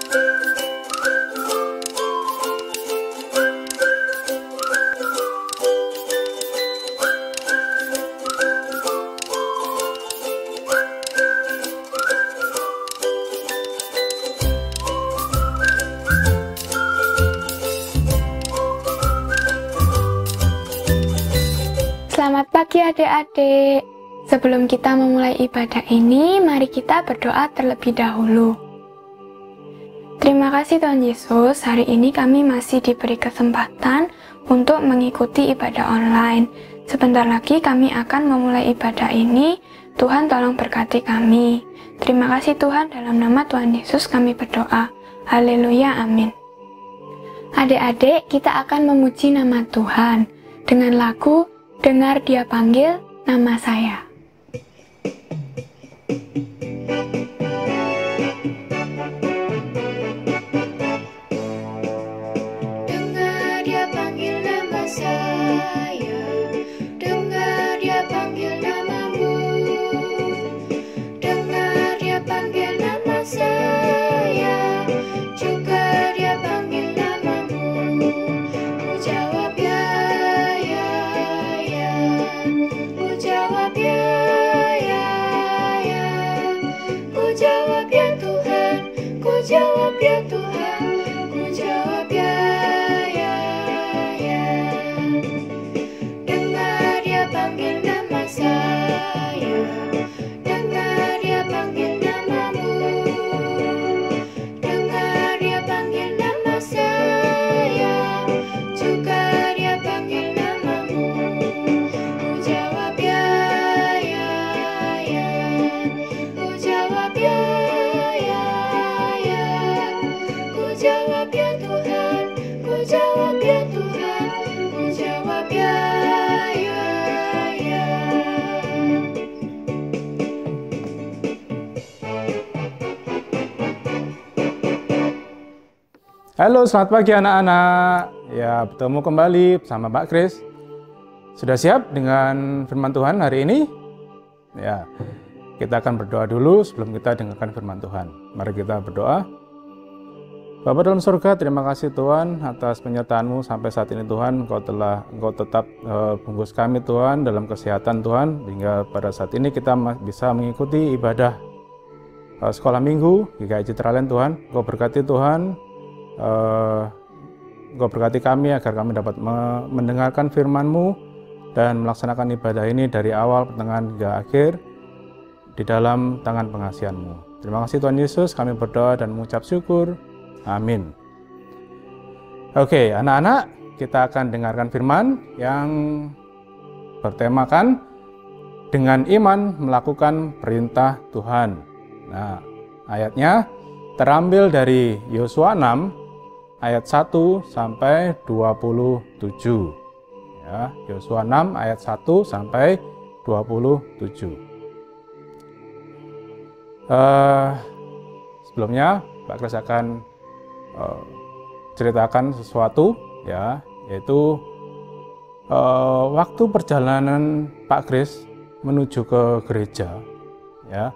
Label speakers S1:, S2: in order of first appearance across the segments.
S1: Selamat pagi adik-adik. Sebelum kita memulai ibadah ini, mari kita berdoa terlebih dahulu. Terima kasih Tuhan Yesus, hari ini kami masih diberi kesempatan untuk mengikuti ibadah online. Sebentar lagi kami akan memulai ibadah ini. Tuhan tolong berkati kami. Terima kasih Tuhan, dalam nama Tuhan Yesus kami berdoa. Haleluya, amin. Adik-adik, kita akan memuji nama Tuhan dengan lagu Dengar Dia Panggil Nama Saya.
S2: Dengar Dia panggil nama saya, dengar Dia panggil namamu, dengar Dia panggil nama saya, juga Dia panggil namamu. Ku jawab ya, ku jawab ya, ku jawab ya Tuhan, ku jawab ya Tuhan, ku jawab ya. Dengar Dia panggil nama saya, dengar Dia panggil namamu, dengar Dia panggil nama saya, juga Dia panggil namamu. Ku jawab ya, ku jawab ya, ku jawab ya Tuhan, ku jawab ya Tuhan, ku jawab ya.
S3: Halo, selamat pagi anak-anak. Ya, bertemu kembali bersama Pak Kris. Sudah siap dengan firman Tuhan hari ini? Ya, kita akan berdoa dulu sebelum kita dengarkan firman Tuhan. Mari kita berdoa. Bapa dalam surga, terima kasih Tuhan atas penyertaan-Mu sampai saat ini Tuhan. Engkau tetap bungkus kami Tuhan dalam kesehatan Tuhan, hingga pada saat ini kita bisa mengikuti ibadah sekolah minggu GKI Citraland Tuhan. Engkau berkati Tuhan. Engkau berkati kami agar kami dapat mendengarkan firman-Mu dan melaksanakan ibadah ini dari awal, pertengahan, hingga akhir di dalam tangan pengasihan-Mu. Terima kasih Tuhan Yesus, kami berdoa dan mengucap syukur. Amin. Oke, anak-anak, kita akan dengarkan firman yang bertemakan dengan iman melakukan perintah Tuhan. Nah, ayatnya terambil dari Yosua 6 ayat 1 sampai 27. Ya, Yosua 6 ayat 1 sampai 27. Sebelumnya Pak Kris akan ceritakan sesuatu, ya, yaitu waktu perjalanan Pak Kris menuju ke gereja, ya.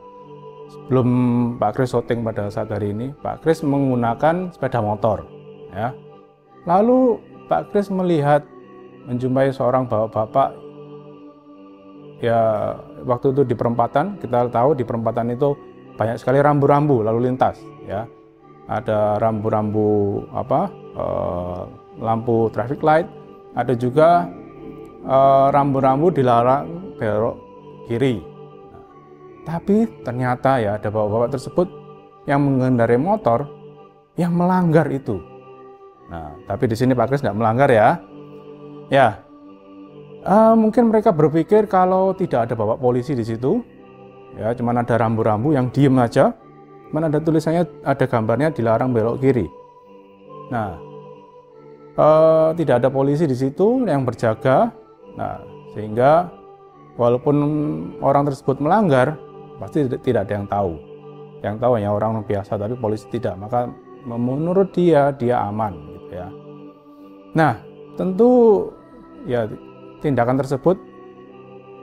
S3: Sebelum Pak Kris syuting pada saat hari ini, Pak Kris menggunakan sepeda motor, ya. Lalu Pak Kris menjumpai seorang bapak-bapak, ya, waktu itu di perempatan. Kita tahu di perempatan itu banyak sekali rambu-rambu lalu lintas, ya. Ada rambu-rambu lampu traffic light, ada juga rambu-rambu dilarang belok kiri. Tapi ternyata ya ada bapak-bapak tersebut yang mengendarai motor yang melanggar itu. Nah, tapi di sini Pak Kris nggak melanggar ya. Ya, mungkin mereka berpikir kalau tidak ada bapak polisi di situ, ya, cuman ada rambu-rambu yang diem aja. Cuman ada tulisannya, ada gambarnya dilarang belok kiri. Nah, tidak ada polisi di situ yang berjaga. Nah, sehingga walaupun orang tersebut melanggar, pasti tidak ada yang tahu. Yang tahu hanya orang biasa, tapi polisi tidak. Maka menurut dia aman, gitu ya. Nah, tentu ya tindakan tersebut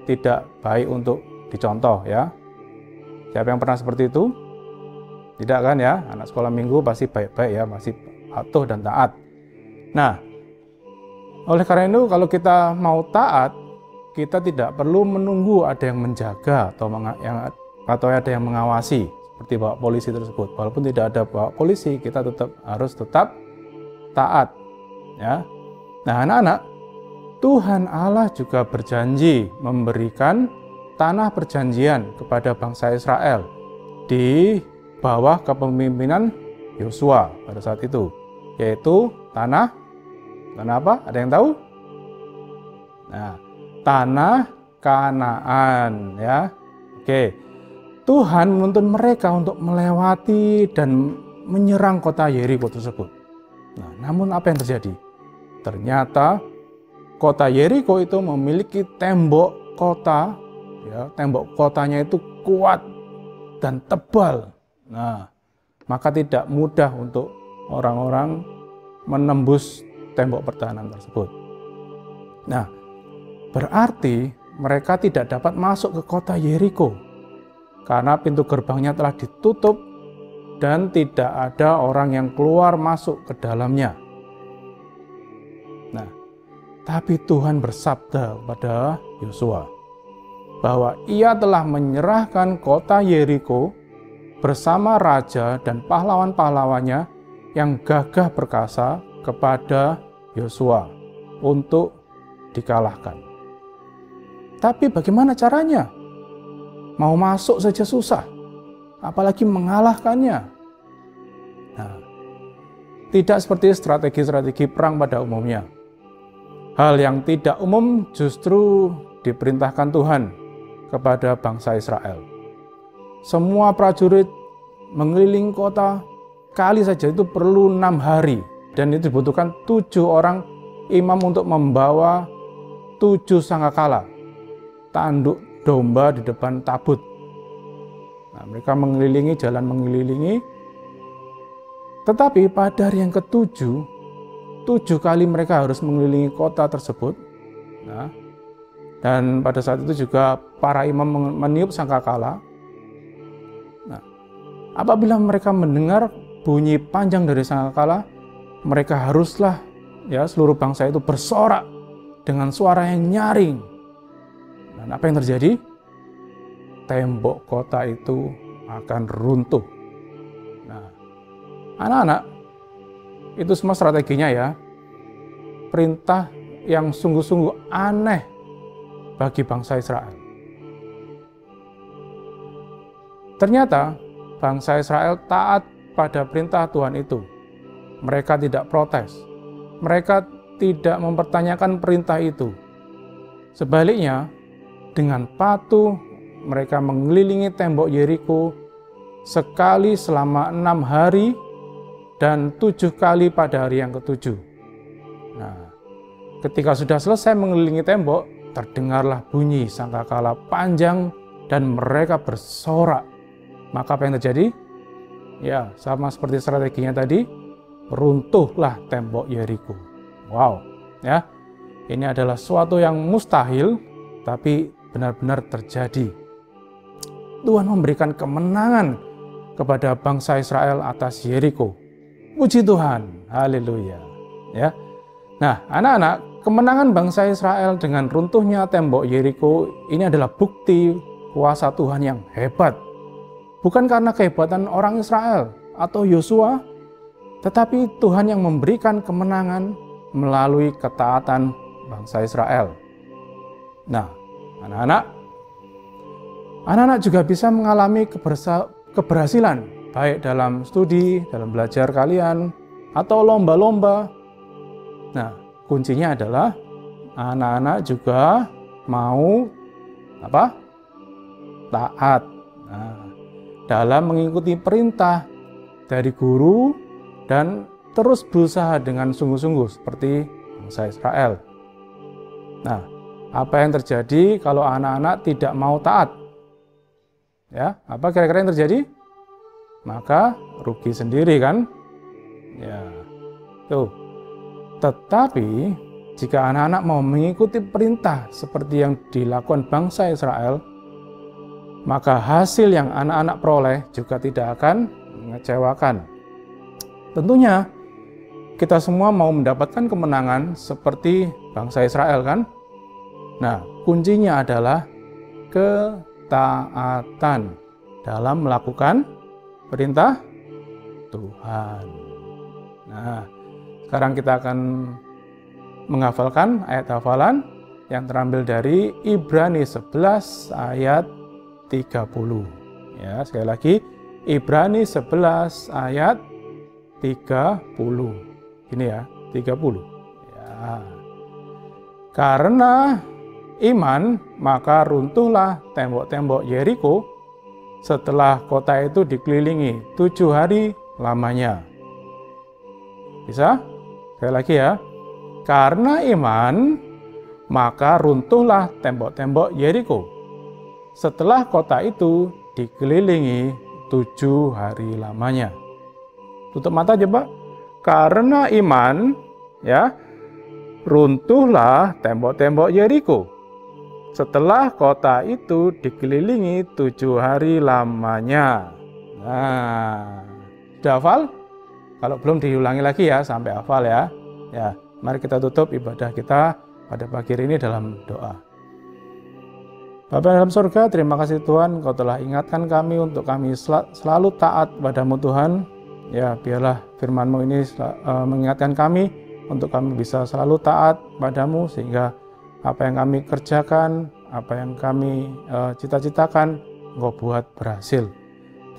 S3: tidak baik untuk dicontoh, ya. Siapa yang pernah seperti itu? Tidak kan ya? Anak sekolah minggu pasti baik-baik ya, masih patuh dan taat. Nah, oleh karena itu kalau kita mau taat, kita tidak perlu menunggu ada yang menjaga atau ada yang mengawasi seperti bapak polisi tersebut. Walaupun tidak ada bapak polisi, kita harus tetap taat. Ya. Nah, anak-anak, Tuhan Allah juga berjanji memberikan tanah perjanjian kepada bangsa Israel di bawah kepemimpinan Yosua pada saat itu, yaitu tanah apa? Ada yang tahu? Nah, tanah Kanaan ya. Oke. Tuhan menuntun mereka untuk melewati dan menyerang kota Yeriko tersebut. Nah, namun apa yang terjadi? Ternyata kota Yeriko itu memiliki tembok kota, ya, tembok kotanya itu kuat dan tebal. Nah, maka tidak mudah untuk orang-orang menembus tembok pertahanan tersebut. Nah, berarti mereka tidak dapat masuk ke kota Yeriko karena pintu gerbangnya telah ditutup dan tidak ada orang yang keluar masuk ke dalamnya. Nah, tapi Tuhan bersabda kepada Yosua bahwa Ia telah menyerahkan kota Yeriko bersama raja dan pahlawan-pahlawannya yang gagah perkasa kepada Yosua untuk dikalahkan. Tapi bagaimana caranya? Mau masuk saja susah, apalagi mengalahkannya. Nah, tidak seperti strategi-strategi perang pada umumnya. Hal yang tidak umum justru diperintahkan Tuhan kepada bangsa Israel. Semua prajurit mengelilingi kota kali saja itu perlu 6 hari. Dan itu dibutuhkan 7 orang imam untuk membawa 7 sangkakala, tanduk domba di depan tabut. Nah, mereka mengelilingi, jalan mengelilingi. Tetapi pada hari yang ke-7, 7 kali mereka harus mengelilingi kota tersebut. Nah, dan pada saat itu juga para imam meniup sangkakala. Nah, apabila mereka mendengar bunyi panjang dari sangkakala, mereka haruslah, ya, seluruh bangsa itu bersorak dengan suara yang nyaring. Dan apa yang terjadi? Tembok kota itu akan runtuh. Nah, anak-anak, itu semua strateginya ya. Perintah yang sungguh-sungguh aneh bagi bangsa Israel. Ternyata bangsa Israel taat pada perintah Tuhan itu. Mereka tidak protes. Mereka tidak mempertanyakan perintah itu. Sebaliknya, dengan patuh mereka mengelilingi tembok Yeriko sekali selama 6 hari dan 7 kali pada hari yang ke-7. Nah, ketika sudah selesai mengelilingi tembok, terdengarlah bunyi sangkakala panjang dan mereka bersorak. Maka apa yang terjadi? Ya, sama seperti strateginya tadi, runtuhlah tembok Yeriko. Wow, ya. Ini adalah suatu yang mustahil, tapi benar-benar terjadi. Tuhan memberikan kemenangan kepada bangsa Israel atas Yeriko. Puji Tuhan, haleluya. Ya. Nah, anak-anak, kemenangan bangsa Israel dengan runtuhnya tembok Yeriko ini adalah bukti kuasa Tuhan yang hebat. Bukan karena kehebatan orang Israel atau Yosua, tetapi Tuhan yang memberikan kemenangan melalui ketaatan bangsa Israel. Nah, anak-anak juga bisa mengalami keberhasilan, baik dalam studi, dalam belajar kalian, atau lomba-lomba. Nah, kuncinya adalah anak-anak juga mau taat. Nah, dalam mengikuti perintah dari guru dan terus berusaha dengan sungguh-sungguh seperti bangsa Israel. Nah, apa yang terjadi kalau anak-anak tidak mau taat? Ya, apa kira-kira yang terjadi? Maka rugi sendiri kan? Ya, tuh. Tetapi jika anak-anak mau mengikuti perintah seperti yang dilakukan bangsa Israel, maka hasil yang anak-anak peroleh juga tidak akan mengecewakan. Tentunya kita semua mau mendapatkan kemenangan seperti bangsa Israel kan? Nah, kuncinya adalah ketaatan dalam melakukan perintah Tuhan. Nah, sekarang kita akan menghafalkan ayat hafalan yang terambil dari Ibrani 11 ayat 30. Ya, sekali lagi Ibrani 11 ayat 30. Ini ya, 30. Ya. Karena iman, maka runtuhlah tembok-tembok Yeriko setelah kota itu dikelilingi 7 hari lamanya. Bisa? Sekali lagi ya. Karena iman, maka runtuhlah tembok-tembok Yeriko setelah kota itu dikelilingi 7 hari lamanya. Tutup mata coba. Karena iman, ya, runtuhlah tembok-tembok Yeriko setelah kota itu dikelilingi 7 hari lamanya. Nah, sudah hafal? Kalau belum diulangi lagi ya sampai hafal ya. Ya, mari kita tutup ibadah kita pada pagi hari ini dalam doa. Bapa dalam surga, terima kasih Tuhan, Kau telah ingatkan kami untuk kami selalu taat padamu Tuhan. Ya, biarlah firman-Mu ini mengingatkan kami untuk kami bisa selalu taat padamu, sehingga apa yang kami kerjakan, apa yang kami cita-citakan, Engkau buat berhasil.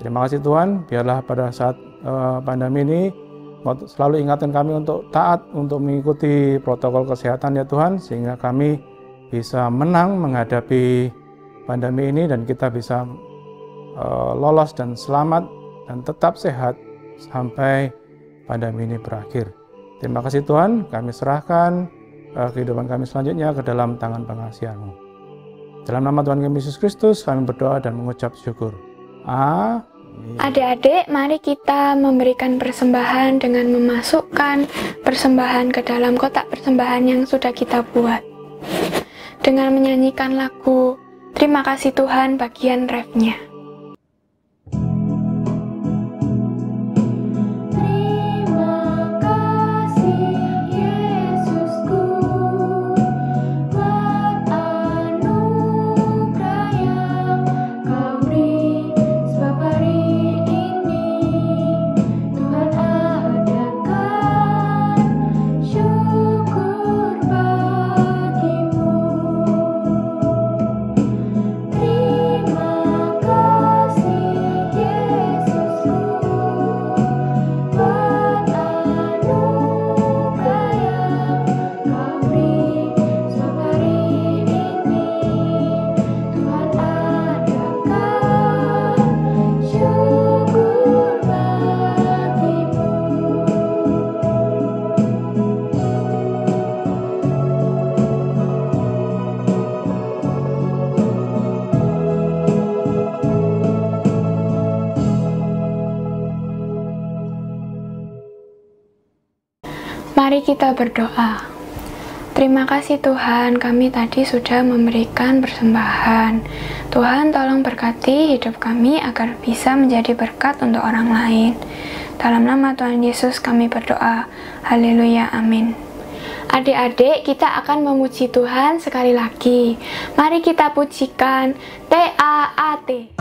S3: Terima kasih Tuhan, biarlah pada saat pandemi ini Engkau selalu ingatkan kami untuk taat, untuk mengikuti protokol kesehatan ya Tuhan, sehingga kami bisa menang menghadapi pandemi ini dan kita bisa lolos dan selamat dan tetap sehat sampai pandemi ini berakhir. Terima kasih Tuhan, kami serahkan kehidupan kami selanjutnya ke dalam tangan pengasihan-Mu. Dalam nama Tuhan kami Yesus Kristus, kami berdoa dan mengucap syukur. Amin.
S1: Adik-adik, mari kita memberikan persembahan dengan memasukkan persembahan ke dalam kotak persembahan yang sudah kita buat. Dengan menyanyikan lagu Terima Kasih Tuhan bagian refnya. Mari kita berdoa. Terima kasih Tuhan, kami tadi sudah memberikan persembahan. Tuhan tolong berkati hidup kami agar bisa menjadi berkat untuk orang lain. Dalam nama Tuhan Yesus kami berdoa. Haleluya, amin. Adik-adik, kita akan memuji Tuhan sekali lagi. Mari kita pujikan T-A-A-T.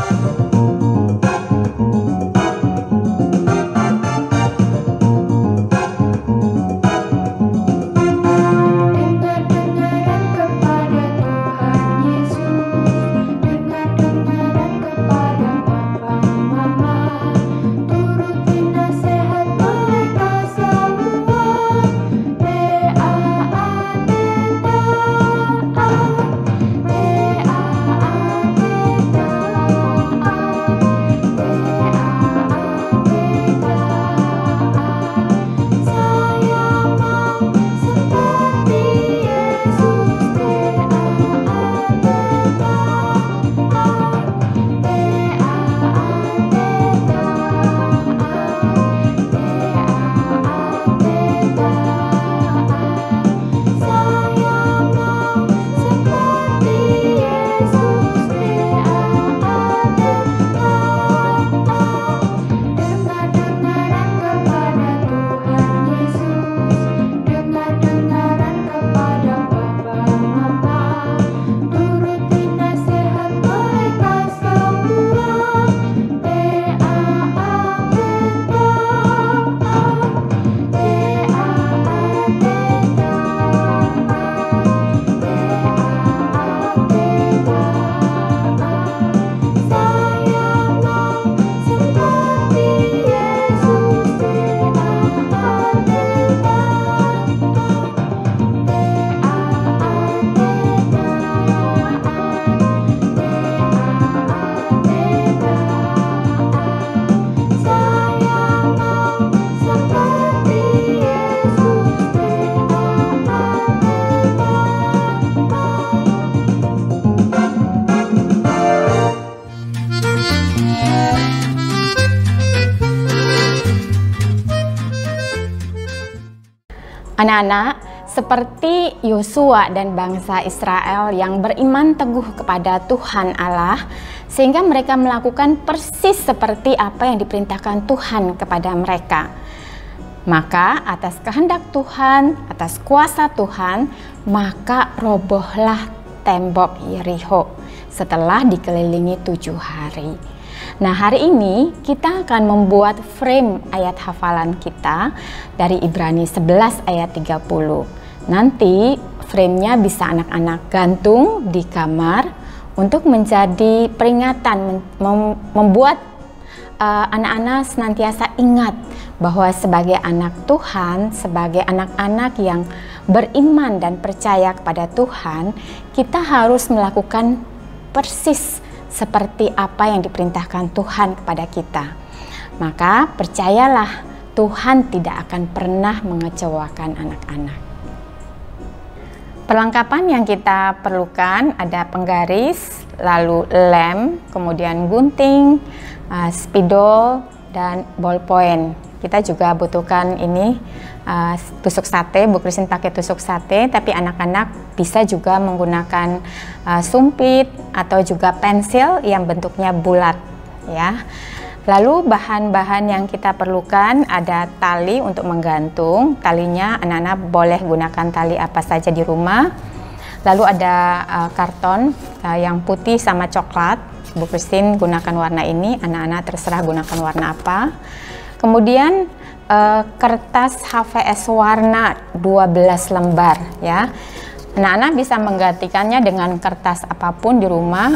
S4: Anak-anak, seperti Yosua dan bangsa Israel yang beriman teguh kepada Tuhan Allah, sehingga mereka melakukan persis seperti apa yang diperintahkan Tuhan kepada mereka. Maka atas kehendak Tuhan, atas kuasa Tuhan, maka robohlah tembok Yerikho setelah dikelilingi 7 hari. Nah, hari ini kita akan membuat frame ayat hafalan kita dari Ibrani 11 ayat 30. Nanti framenya bisa anak-anak gantung di kamar untuk menjadi peringatan, membuat anak-anak senantiasa ingat bahwa sebagai anak Tuhan, sebagai anak-anak yang beriman dan percaya kepada Tuhan, kita harus melakukan persis seperti apa yang diperintahkan Tuhan kepada kita. Maka percayalah, Tuhan tidak akan pernah mengecewakan anak-anak. Perlengkapan yang kita perlukan ada penggaris, lalu lem, kemudian gunting, spidol, dan ballpoint. Kita juga butuhkan ini tusuk sate. Bu Christine pakai tusuk sate, tapi anak-anak bisa juga menggunakan sumpit atau juga pensil yang bentuknya bulat, ya. Lalu bahan-bahan yang kita perlukan ada tali untuk menggantung. Talinya anak-anak boleh gunakan tali apa saja di rumah. Lalu ada karton yang putih sama coklat. Bu Christine gunakan warna ini, anak-anak terserah gunakan warna apa. Kemudian kertas HVS warna 12 lembar, ya. Anak-anak bisa menggantikannya dengan kertas apapun di rumah.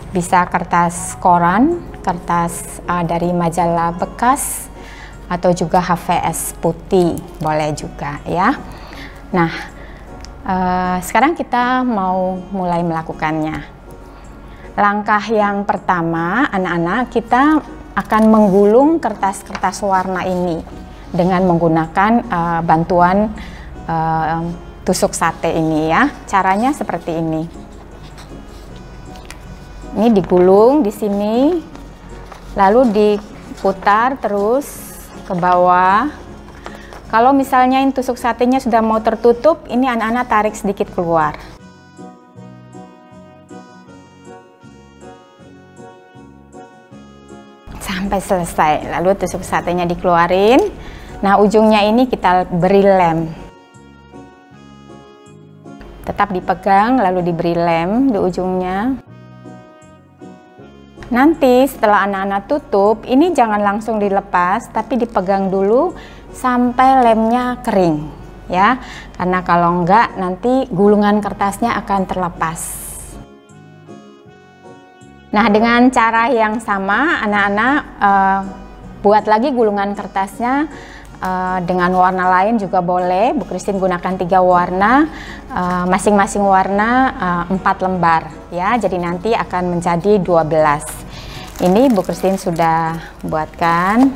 S4: Bisa kertas koran, kertas dari majalah bekas, atau juga HVS putih, boleh juga, ya. Nah, sekarang kita mau mulai melakukannya. Langkah yang pertama, anak-anak, kita akan menggulung kertas-kertas warna ini dengan menggunakan bantuan tusuk sate ini, ya. Caranya seperti ini. Ini digulung di sini, lalu diputar terus ke bawah. Kalau misalnya ini tusuk satenya sudah mau tertutup, ini anak-anak tarik sedikit keluar. Sampai selesai, lalu tusuk satenya dikeluarin. Nah, ujungnya ini kita beri lem. Tetap dipegang, lalu diberi lem di ujungnya. Nanti setelah anak-anak tutup, ini jangan langsung dilepas, tapi dipegang dulu sampai lemnya kering, ya. Karena kalau enggak, nanti gulungan kertasnya akan terlepas. Nah, dengan cara yang sama, anak-anak buat lagi gulungan kertasnya dengan warna lain juga boleh. Bu Christine gunakan 3 warna, masing-masing warna 4 lembar, ya. Jadi nanti akan menjadi 12. Ini Bu Christine sudah buatkan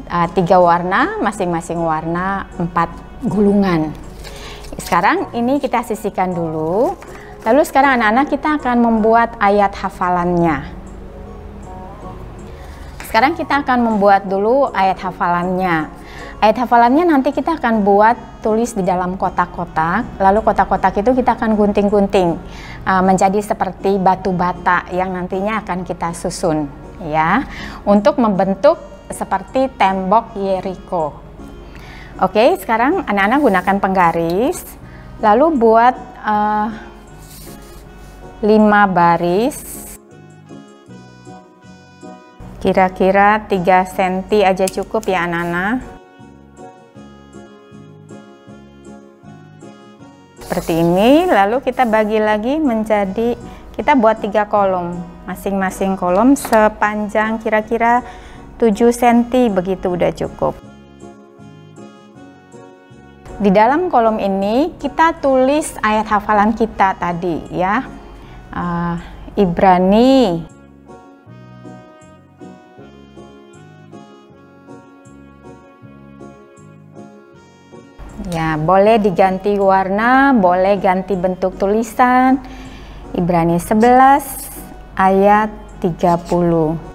S4: 3 warna, masing-masing warna 4 gulungan. Sekarang ini kita sisihkan dulu. Lalu sekarang anak-anak kita akan membuat ayat hafalannya. Sekarang kita akan membuat dulu ayat hafalannya. Ayat hafalannya nanti kita akan buat tulis di dalam kotak-kotak. Lalu kotak-kotak itu kita akan gunting-gunting menjadi seperti batu bata yang nantinya akan kita susun, ya, untuk membentuk seperti tembok Yerikho. Oke, sekarang anak-anak gunakan penggaris. Lalu buat 5 baris, kira-kira 3 cm aja cukup, ya anak-anak. Seperti ini. Lalu kita bagi lagi menjadi, kita buat 3 kolom, masing-masing kolom sepanjang kira-kira 7 cm, begitu udah cukup. Di dalam kolom ini kita tulis ayat hafalan kita tadi, ya. Ibrani ya, boleh diganti warna, boleh ganti bentuk tulisan. Ibrani 11 ayat 30.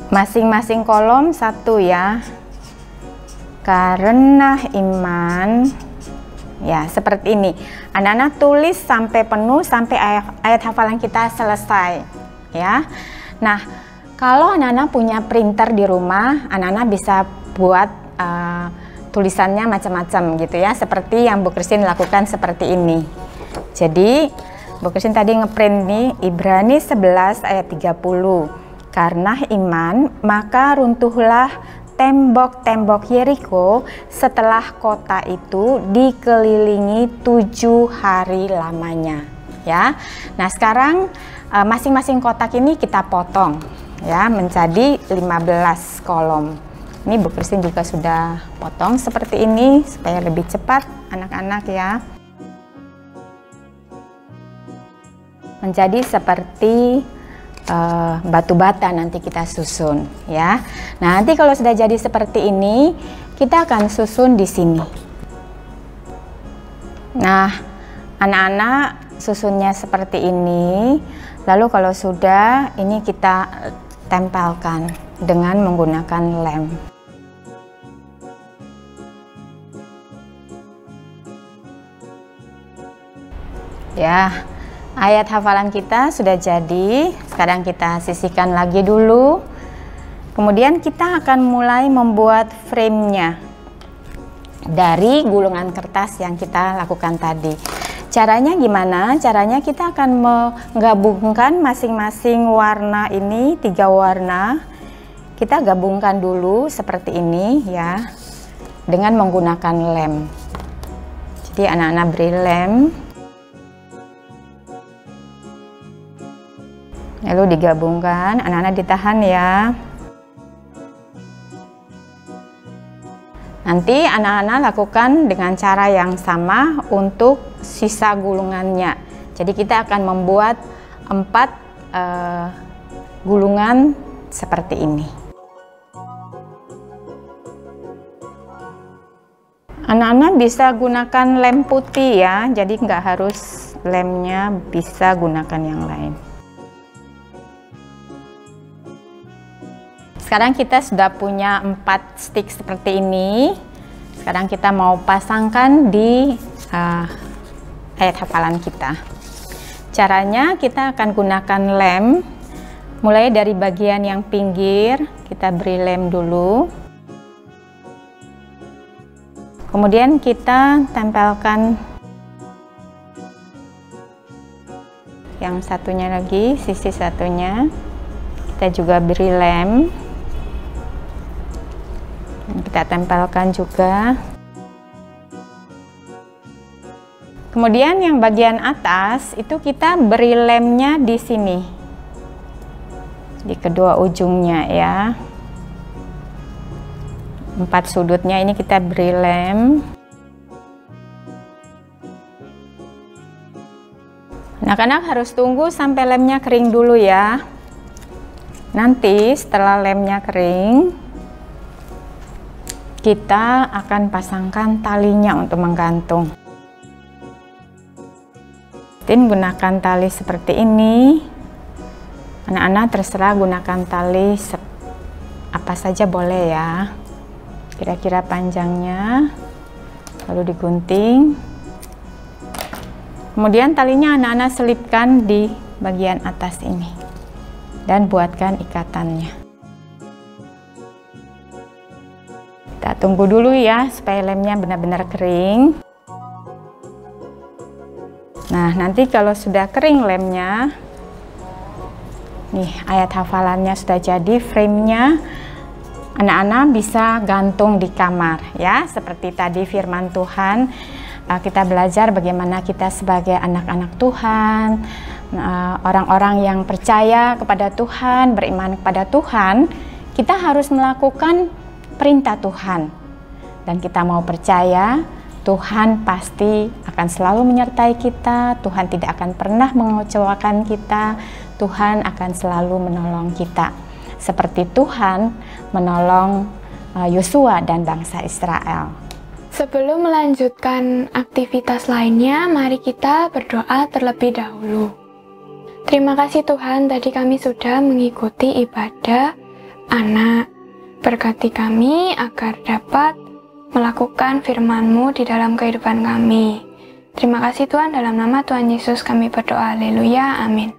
S4: Masing-masing kolom 1 ya. Karena iman, ya seperti ini. Anak-anak tulis sampai penuh, sampai ayat hafalan kita selesai ya. Nah, kalau anak-anak punya printer di rumah, anak-anak bisa buat tulisannya macam-macam gitu ya, seperti yang Bu Christine lakukan seperti ini. Jadi Bu Christine tadi ngeprint nih Ibrani 11 ayat 30. Karena iman, maka runtuhlah tembok-tembok Yeriko setelah kota itu dikelilingi 7 hari lamanya ya. Nah, sekarang masing-masing kotak ini kita potong ya menjadi 15 kolom. Ini Bu Christine juga sudah potong seperti ini supaya lebih cepat anak-anak ya. Menjadi seperti batu bata nanti kita susun ya. Nah, nanti kalau sudah jadi seperti ini, kita akan susun di sini. Nah, anak-anak susunnya seperti ini. Lalu kalau sudah, ini kita tempelkan dengan menggunakan lem. Ya, ayat hafalan kita sudah jadi. Sekarang kita sisihkan lagi dulu. Kemudian kita akan mulai membuat frame-nya dari gulungan kertas yang kita lakukan tadi. Caranya gimana? Caranya kita akan menggabungkan masing-masing warna ini, 3 warna. Kita gabungkan dulu seperti ini ya, dengan menggunakan lem. Jadi anak-anak beri lem. Lalu digabungkan, anak-anak ditahan ya. Nanti anak-anak lakukan dengan cara yang sama untuk sisa gulungannya. Jadi kita akan membuat 4 gulungan seperti ini. Anak-anak bisa gunakan lem putih ya, jadi nggak harus lemnya, bisa gunakan yang lain. Sekarang kita sudah punya 4 stick seperti ini. Sekarang kita mau pasangkan di ayat hafalan kita. Caranya kita akan gunakan lem. Mulai dari bagian yang pinggir, kita beri lem dulu. Kemudian kita tempelkan yang satunya lagi, sisi satunya. Kita juga beri lem. Kita tempelkan juga. Kemudian yang bagian atas itu kita beri lemnya di sini, di kedua ujungnya ya. 4 sudutnya ini kita beri lem. Anak-anak harus tunggu sampai lemnya kering dulu ya. Nanti setelah lemnya kering, kita akan pasangkan talinya untuk menggantung. Gunakan tali seperti ini. Anak-anak terserah gunakan tali apa saja boleh ya. Kira-kira panjangnya. Lalu digunting. Kemudian talinya anak-anak selipkan di bagian atas ini. Dan buatkan ikatannya. Kita tunggu dulu ya supaya lemnya benar-benar kering. Nah, nanti kalau sudah kering lemnya, nih ayat hafalannya sudah jadi, frame-nya anak-anak bisa gantung di kamar ya. Seperti tadi firman Tuhan, kita belajar bagaimana kita sebagai anak-anak Tuhan, orang-orang yang percaya kepada Tuhan, beriman kepada Tuhan, kita harus melakukan perintah Tuhan. Dan kita mau percaya, Tuhan pasti akan selalu menyertai kita, Tuhan tidak akan pernah mengecewakan kita, Tuhan akan selalu menolong kita. Seperti Tuhan menolong Yosua dan bangsa Israel.
S1: Sebelum melanjutkan aktivitas lainnya, mari kita berdoa terlebih dahulu. Terima kasih Tuhan, tadi kami sudah mengikuti ibadah anak. Berkati kami agar dapat melakukan firman-Mu di dalam kehidupan kami. Terima kasih Tuhan, dalam nama Tuhan Yesus kami berdoa, haleluya, amin.